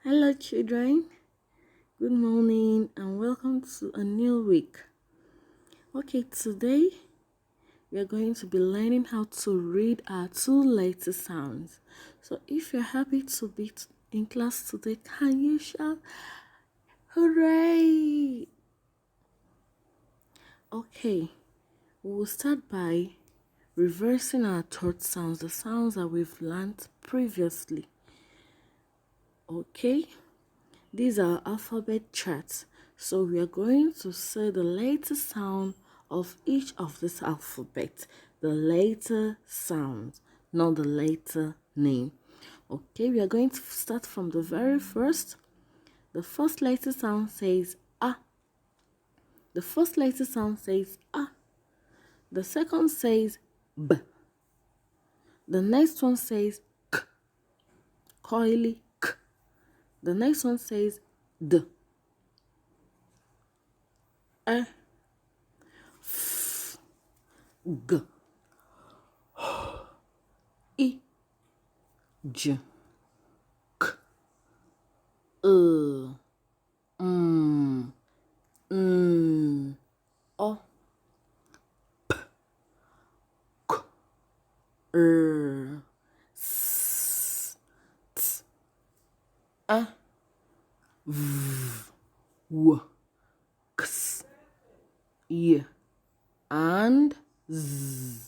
Hello, children. Good morning and welcome to a new week. Okay, today we are going to be learning how to read our two-letter sounds. So, if you're happy to be in class today, can you shout hooray? Okay, we will start by reversing our third sounds, the sounds that we've learned previously. Okay. These are alphabet charts, so we are going to say the letter sound of each of this alphabet. The letter sound, not the letter name. Okay, we are going to start from the very first. The first letter sound says A. The first letter sound says A. The second says B. The next one says K. Coily K. The next one says D. E. F. G. I. J. K. O. K. S. T. A. V. W. X. Y. And Z.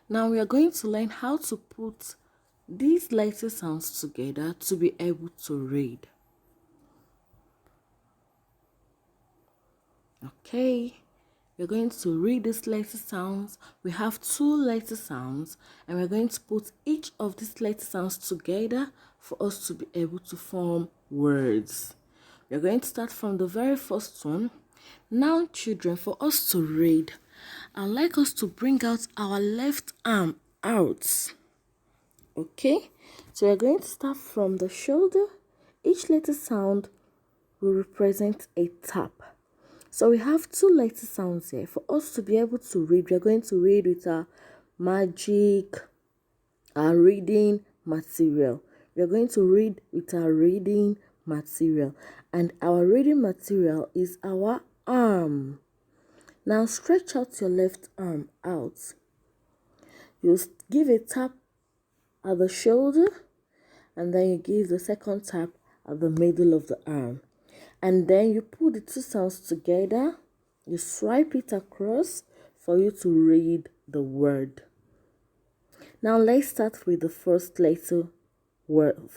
Now we are going to learn how to put these letter sounds together to be able to read. Okay, we're going to read these letter sounds. We have two letter sounds and we're going to put each of these letter sounds together for us to be able to form words. We're going to start from the very first one. Now, children, for us to read, I'd like us to bring out our left arm out. Okay, so we're going to start from the shoulder. Each letter sound will represent a tap. So we have two letter sounds here. For us to be able to read, we're going to read with our reading material. We're going to read with our reading material. And our reading material is our arm. Now stretch out your left arm out. You give a tap at the shoulder and then you give the second tap at the middle of the arm. And then you put the two sounds together, you swipe it across for you to read the word. Now let's start with the first letter word.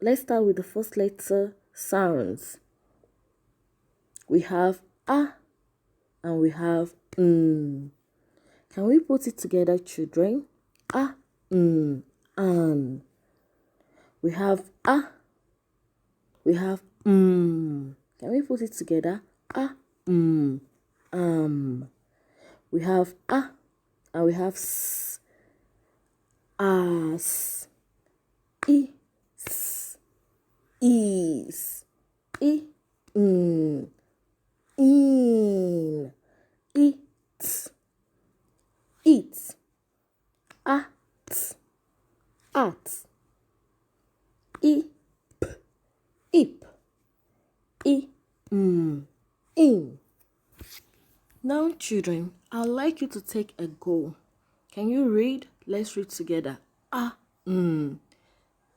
Let's start with the first letter sounds. We have A and we have N. Can we put it together, children? A, An. We have A. We have Can we put it together? A, We have A and we have S. As. I, S. Is. I, In. It. It. At. At. Ip. Ip. In. Now, children, I'd like you to take a go. Can you read? Let's read together.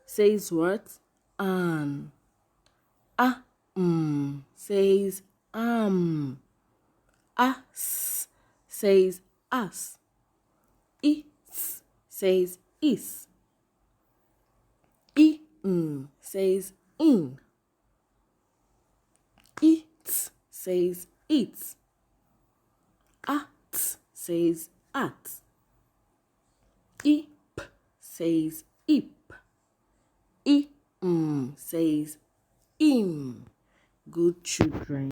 Says what? An. Says As says us. It says is. Says in. It says it. At says at. Ip says ip. Says im. Good children.